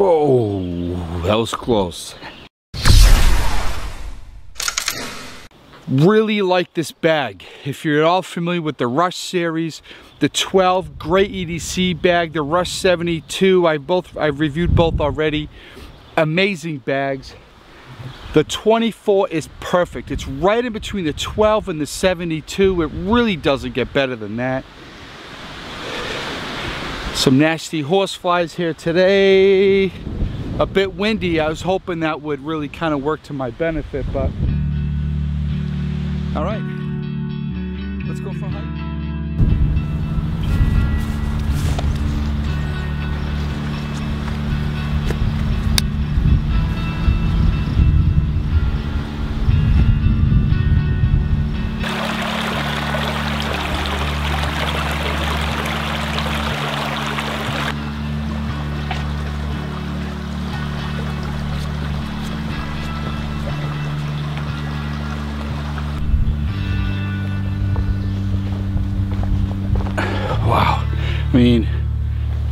Whoa, that was close. Really like this bag. If you're at all familiar with the Rush series, the 12, great EDC bag, the Rush 72, I've reviewed both already. Amazing bags. The 24 is perfect. It's right in between the 12 and the 72. It really doesn't get better than that. Some nasty horse flies here today. A bit windy. I was hoping that would really kind of work to my benefit, but all right, let's go for a hike. Wow, I mean,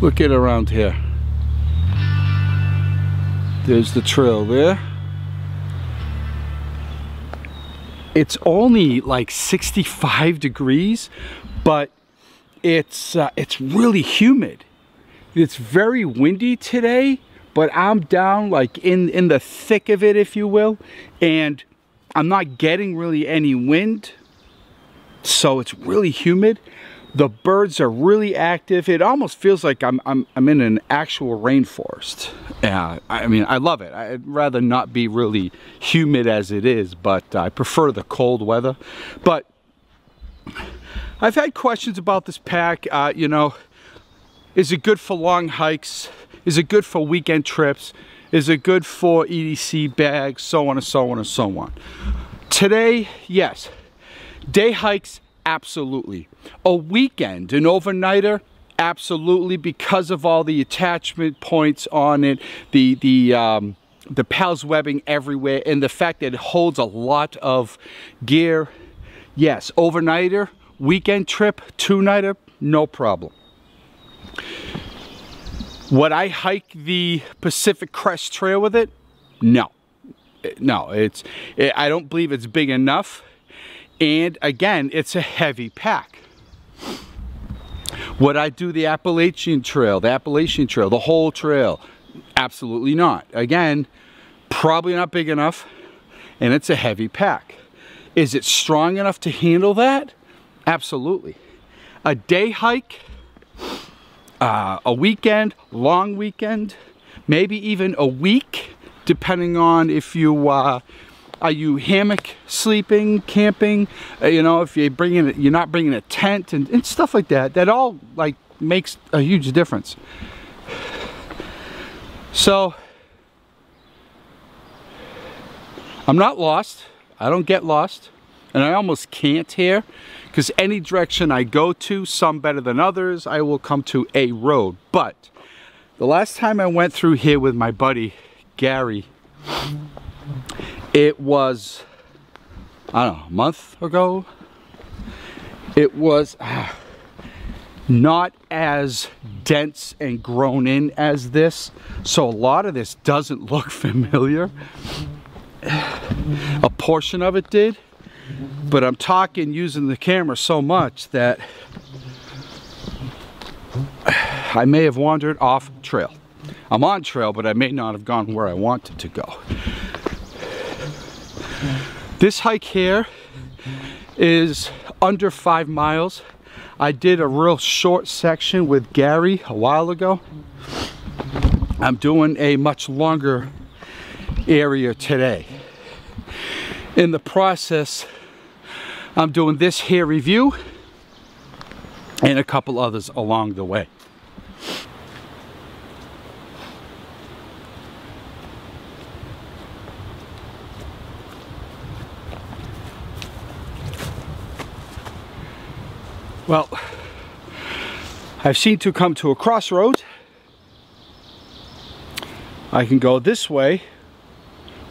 look at around here. There's the trail there. It's only like 65 degrees, but it's really humid. It's very windy today, but I'm down like in the thick of it, if you will, and I'm not getting really any wind, so it's really humid. The birds are really active. It almost feels like I'm in an actual rainforest. I mean, I love it. I'd rather not be really humid as it is, but I prefer the cold weather. But I've had questions about this pack. You know, is it good for long hikes? Is it good for weekend trips? Is it good for EDC bags? So on and so on and so on. Today, yes. Day hikes, absolutely. A weekend, an overnighter, absolutely, because of all the attachment points on it, the PALS webbing everywhere, and the fact that it holds a lot of gear. Yes, overnighter, weekend trip, two-nighter, no problem. Would I hike the Pacific Crest Trail with it? No. No, I don't believe it's big enough. And again, it's a heavy pack. Would I do the Appalachian Trail, the whole trail? Absolutely not. Again, probably not big enough, and it's a heavy pack. Is it strong enough to handle that? Absolutely. A day hike, a weekend, long weekend, maybe even a week, depending on if you are you hammock sleeping, camping, you know, if you're not bringing a tent and stuff like that. That all like makes a huge difference. So I'm not lost. I don't get lost, and I almost can't here, because any direction I go to, some better than others, I will come to a road. But the last time I went through here with my buddy Gary, it was, I don't know, a month ago. It was not as dense and grown in as this, so a lot of this doesn't look familiar. A portion of it did, but I'm talking using the camera so much that I may have wandered off trail. I'm on trail, but I may not have gone where I wanted to go. This hike here is under 5 miles. I did a real short section with Gary a while ago. I'm doing a much longer area today. In the process, I'm doing this here review and a couple others along the way. Well, I've seemed to come to a crossroad. I can go this way,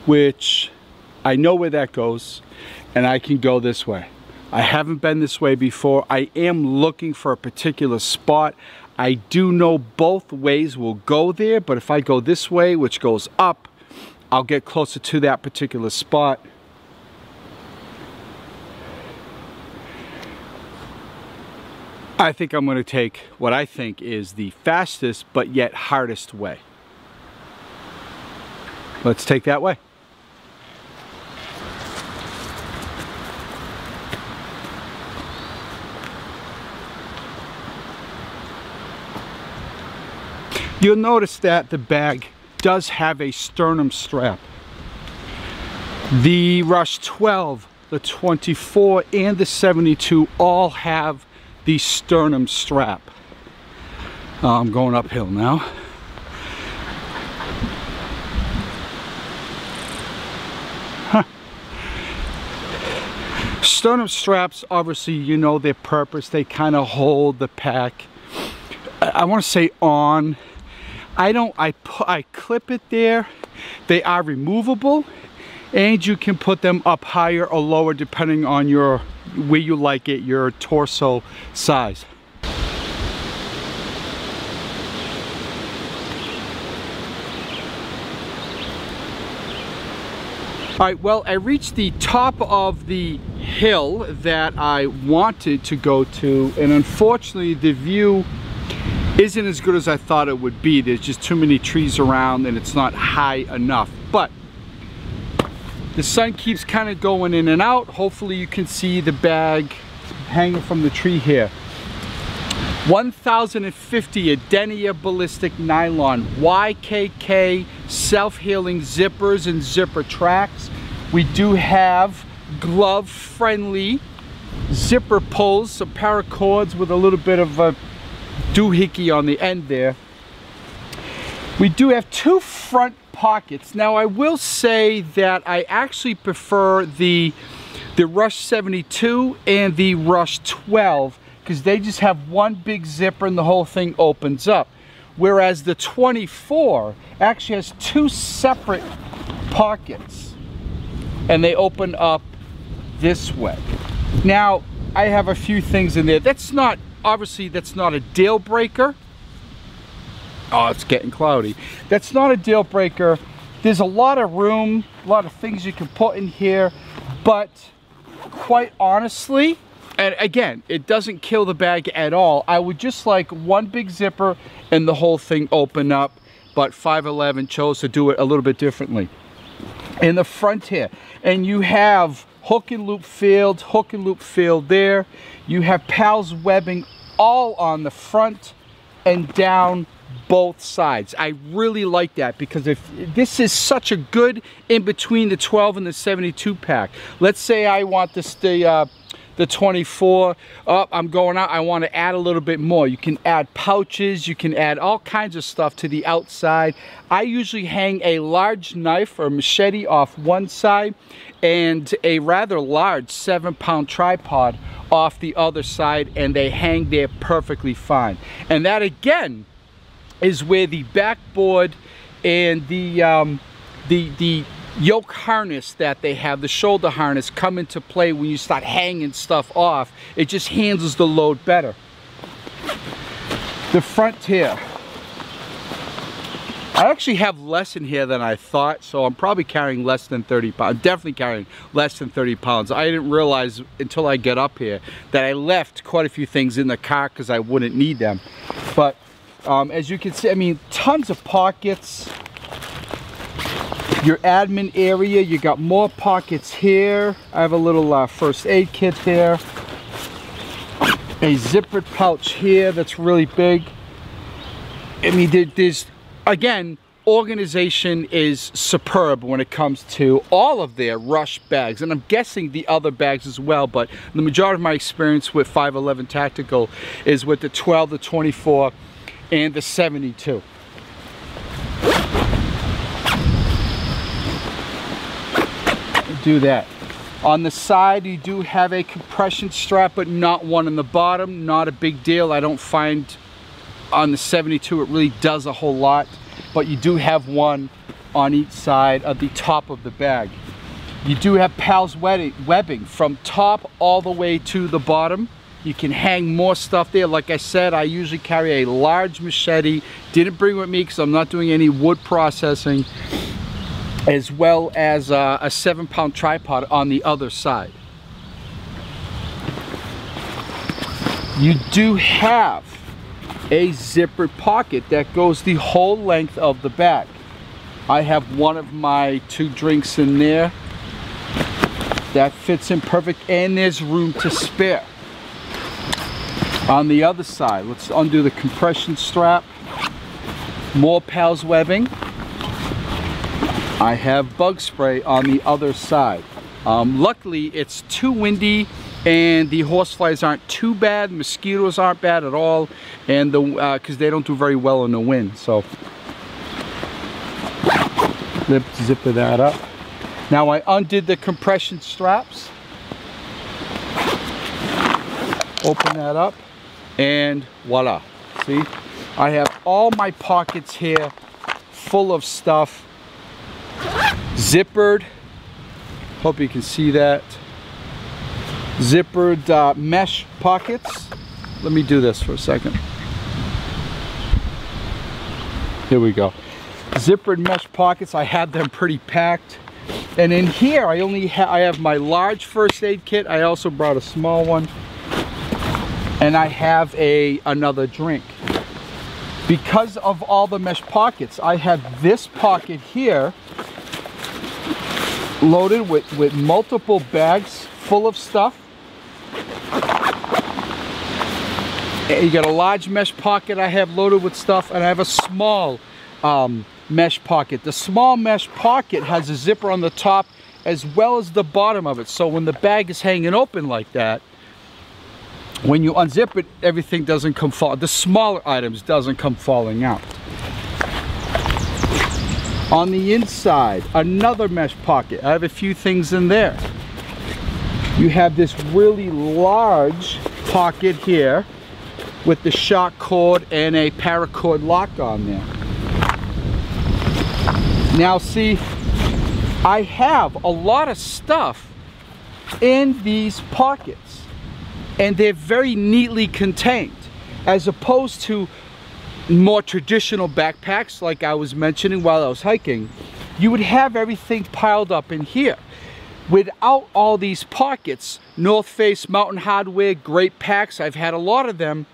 which I know where that goes, and I can go this way. I haven't been this way before. I am looking for a particular spot. I do know both ways will go there, but if I go this way, which goes up, I'll get closer to that particular spot. I think I'm going to take what I think is the fastest but yet hardest way. Let's take that way. You'll notice that the bag does have a sternum strap. The Rush 12, the 24, and the 72 all have the sternum strap. I'm going uphill now. Sternum straps, obviously, you know their purpose. They kind of hold the pack. I want to say on. I clip it there. They are removable, and you can put them up higher or lower depending on where you like it, your torso size. All right, well, I reached the top of the hill that I wanted to go to, and unfortunately the view isn't as good as I thought it would be. There's just too many trees around and it's not high enough. But the sun keeps kind of going in and out. Hopefully you can see the bag hanging from the tree here. 1050 Adenia ballistic nylon, YKK self-healing zippers and zipper tracks. We do have glove friendly zipper pulls, some paracords with a little bit of a doohickey on the end there. We do have two front pockets. Now I will say that I actually prefer the Rush 72 and the Rush 12 because they just have one big zipper and the whole thing opens up. Whereas the 24 actually has two separate pockets and they open up this way. Now I have a few things in there. That's not, obviously that's not a deal breaker. Oh, it's getting cloudy. That's not a deal breaker. There's a lot of room, a lot of things you can put in here, but quite honestly, and again, it doesn't kill the bag at all. I would just like one big zipper and the whole thing open up, but 511 chose to do it a little bit differently. In the front here, and you have hook and loop field there. You have PALS webbing all on the front and down both sides. I really like that because if this is such a good in between the 12 and the 72 pack. Let's say I want this the 24 up, I'm going out, I want to add a little bit more. You can add pouches, you can add all kinds of stuff to the outside. I usually hang a large knife or machete off one side and a rather large 7-pound tripod off the other side, and they hang there perfectly fine. And that again is where the backboard and the yoke harness that they have, the shoulder harness, come into play when you start hanging stuff off. It just handles the load better. The front here, I actually have less in here than I thought, so I'm probably carrying less than 30 pounds. I'm definitely carrying less than 30 pounds. I didn't realize until I get up here that I left quite a few things in the car because I wouldn't need them. But as you can see, I mean, tons of pockets. Your admin area, you got more pockets here. I have a little first aid kit there. A zippered pouch here that's really big. I mean, there's, again, organization is superb when it comes to all of their Rush bags, and I'm guessing the other bags as well, but the majority of my experience with 511 Tactical is with the 12, the 24, and the 72. Do that. On the side you do have a compression strap, but not one on the bottom. Not a big deal. I don't find on the 72 it really does a whole lot, but you do have one on each side of the top of the bag. You do have PALS webbing from top all the way to the bottom. You can hang more stuff there. Like I said, I usually carry a large machete. Didn't bring with me because I'm not doing any wood processing, as well as a 7-pound tripod on the other side. You do have a zippered pocket that goes the whole length of the bag. I have one of my 2 drinks in there. That fits in perfect, and there's room to spare. On the other side, let's undo the compression strap. More Pals webbing. I have bug spray on the other side. Luckily, it's too windy and the horseflies aren't too bad. Mosquitoes aren't bad at all, and because they don't do very well in the wind. So, zipper that up. Now I undid the compression straps. Open that up, and voila. See, I have all my pockets here full of stuff. Zippered. Hope you can see that. Zippered mesh pockets. Let me do this for a second. Here we go. Zippered mesh pockets. I had them pretty packed. And in here, I have my large first aid kit. I also brought a small one, and I have another drink. Because of all the mesh pockets, I have this pocket here loaded with multiple bags full of stuff. And you got a large mesh pocket I have loaded with stuff, and I have a small mesh pocket. The small mesh pocket has a zipper on the top as well as the bottom of it, so when the bag is hanging open like that, when you unzip it, everything doesn't come fall. The smaller items doesn't come falling out. On the inside, another mesh pocket. I have a few things in there. You have this really large pocket here with the shock cord and a paracord lock on there. Now see, I have a lot of stuff in these pockets, and they're very neatly contained, as opposed to more traditional backpacks like I was mentioning while I was hiking. You would have everything piled up in here. Without all these pockets, North Face, Mountain Hardwear, great packs, I've had a lot of them,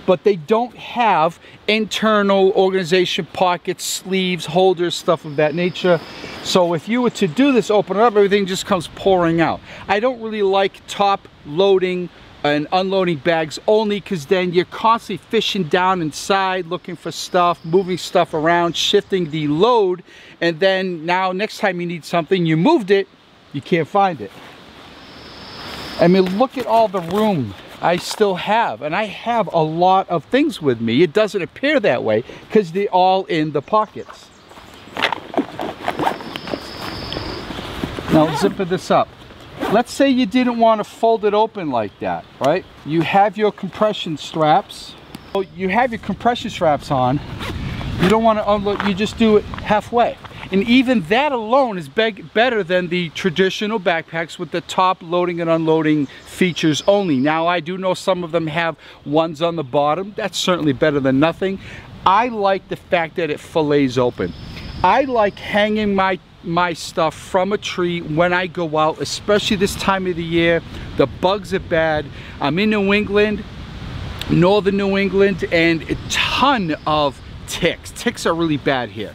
but they don't have internal organization pockets, sleeves, holders, stuff of that nature. So if you were to do this, open it up, everything just comes pouring out. I don't really like top loading and unloading bags, only because then you're constantly fishing down inside, looking for stuff, moving stuff around, shifting the load, and then now next time you need something, you moved it, you can't find it. I mean, look at all the room I still have, and I have a lot of things with me. It doesn't appear that way because they're all in the pockets. Now zipper this up. Let's say you didn't want to fold it open like that, right? You have your compression straps. You have your compression straps on. You don't want to unload, you just do it halfway. And even that alone is better than the traditional backpacks with the top loading and unloading features only. Now, I do know some of them have ones on the bottom. That's certainly better than nothing. I like the fact that it fillets open. I like hanging my stuff from a tree when I go out, especially this time of the year. The bugs are bad. I'm in New England, northern New England, and a ton of ticks. Ticks are really bad here.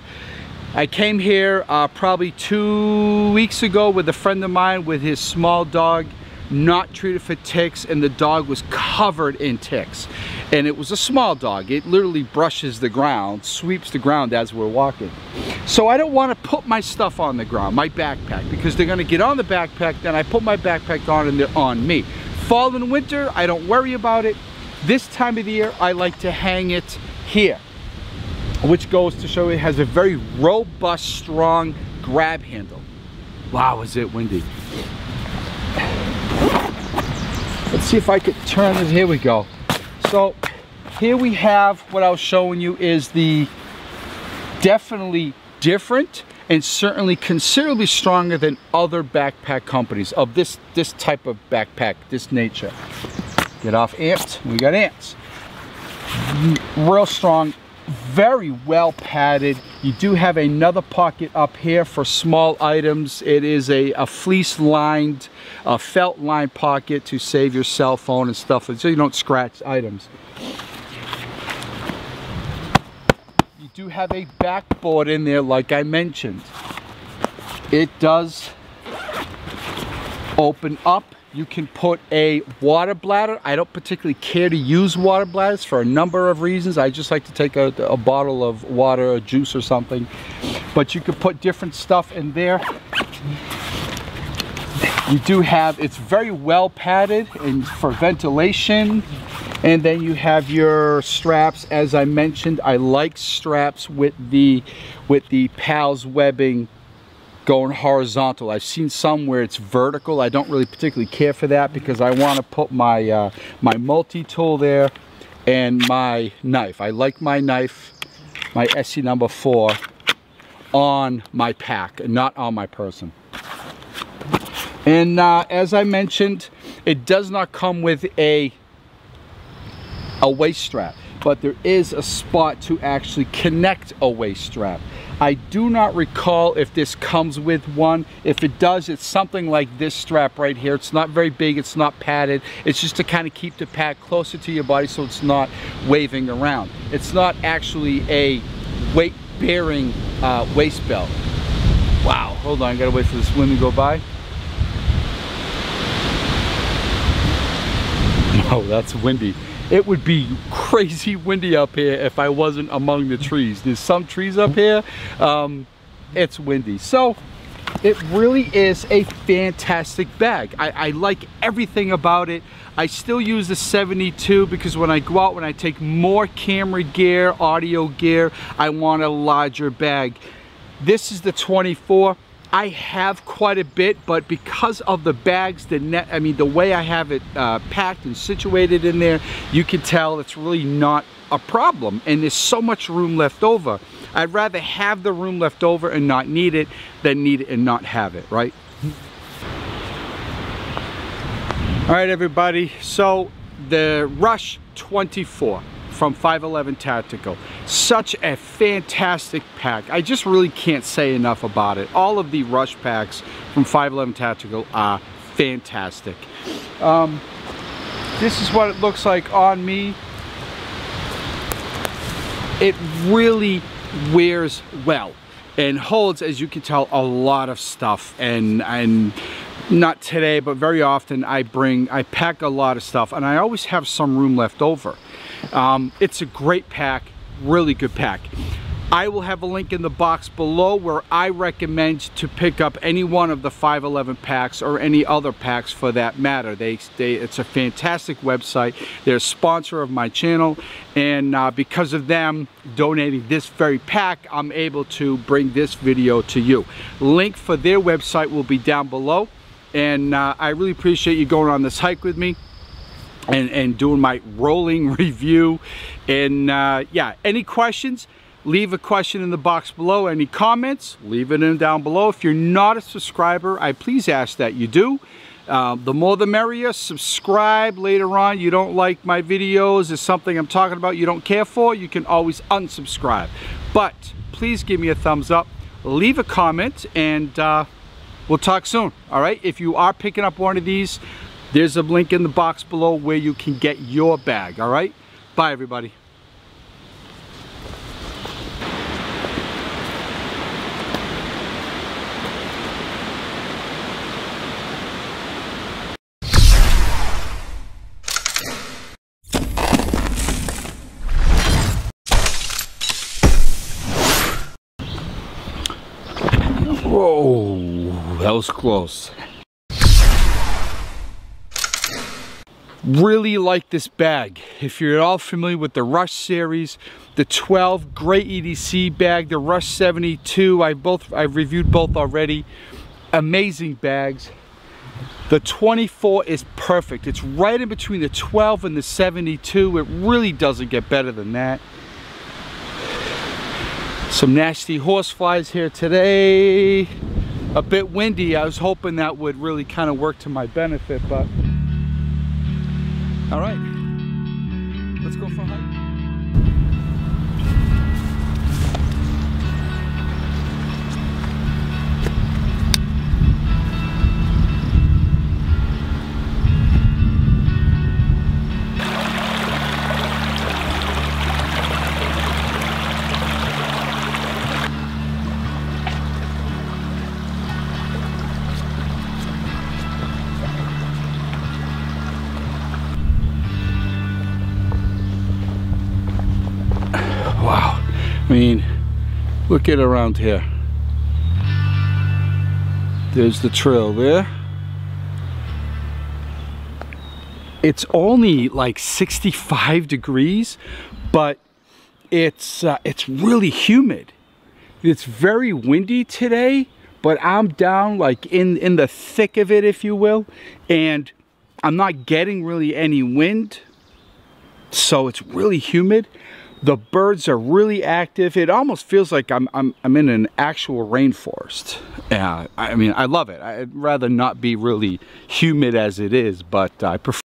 I came here probably 2 weeks ago with a friend of mine with his small dog, not treated for ticks, and the dog was covered in ticks. And it was a small dog. It literally brushes the ground, sweeps the ground as we're walking. So I don't want to put my stuff on the ground, my backpack, because they're going to get on the backpack, then I put my backpack on and they're on me. Fall and winter, I don't worry about it. This time of the year, I like to hang it here, which goes to show it has a very robust, strong grab handle. Wow, is it windy. Let's see if I could turn it. Here we go. So here we have what I was showing you is the definitely different and certainly considerably stronger than other backpack companies of this type of backpack, this nature. Get off ants. We got ants. Real strong, very well padded. You do have another pocket up here for small items. It is a fleece lined, felt lined pocket to save your cell phone and stuff so you don't scratch items. You do have a backboard in there like I mentioned. It does open up. You can put a water bladder. I don't particularly care to use water bladders for a number of reasons. I just like to take a bottle of water or juice or something. But you can put different stuff in there. You do have, it's very well padded and for ventilation. And then you have your straps. As I mentioned, I like straps with the PALS webbing going horizontal. I've seen some where it's vertical. I don't really particularly care for that because I want to put my my multi-tool there and my knife. I like my knife, my SE number 4, on my pack and not on my person. And as I mentioned, it does not come with a waist strap, but there is a spot to actually connect a waist strap. I do not recall if this comes with one. If it does, it's something like this strap right here. It's not very big, it's not padded. It's just to kind of keep the pack closer to your body so it's not waving around. It's not actually a weight-bearing waist belt. Wow, hold on, I gotta wait for this wind to go by. Oh, that's windy. It would be crazy windy up here if I wasn't among the trees. There's some trees up here. It's windy. So it really is a fantastic bag. I like everything about it. I still use the 72 because when I go out, when I take more camera gear, audio gear, I want a larger bag. This is the 24. I have quite a bit, but because of the bags, the way I have it packed and situated in there, you can tell it's really not a problem. And there's so much room left over. I'd rather have the room left over and not need it than need it and not have it, right? All right, everybody. So the Rush 24 from 511 Tactical. Such a fantastic pack. I just really can't say enough about it. All of the Rush packs from 511 Tactical are fantastic. This is what it looks like on me. It really wears well and holds, as you can tell, a lot of stuff. And not today, but very often I pack a lot of stuff and I always have some room left over. It's a great pack, really good pack. I will have a link in the box below where I recommend to pick up any one of the 511 packs or any other packs for that matter. It's a fantastic website. They're a sponsor of my channel, and because of them donating this very pack, I'm able to bring this video to you. Link for their website will be down below, and I really appreciate you going on this hike with me and doing my rolling review. And yeah, any questions, leave a question in the box below. Any comments, leave it in down below. If you're not a subscriber, I please ask that you do. The more the merrier. Subscribe later on. You don't like my videos, there's something I'm talking about you don't care for, you can always unsubscribe. But please give me a thumbs up, leave a comment, and we'll talk soon. All right, if you are picking up one of these, there's a link in the box below where you can get your bag. All right, bye everybody. Whoa, that was close. Really like this bag. If you're at all familiar with the Rush series, the 12, great EDC bag, the Rush 72, I've reviewed both already. Amazing bags. The 24 is perfect. It's right in between the 12 and the 72. It really doesn't get better than that. Some nasty horseflies here today. A bit windy. I was hoping that would really kind of work to my benefit, but All right, let's go for a hike. Wow, I mean, look at around here. There's the trail there. It's only like 65 degrees, but it's really humid. It's very windy today, but I'm down like in the thick of it, if you will, and I'm not getting really any wind, so it's really humid. The birds are really active. It almost feels like I'm in an actual rainforest. Yeah, I mean, I love it. I'd rather not be really humid as it is, but I prefer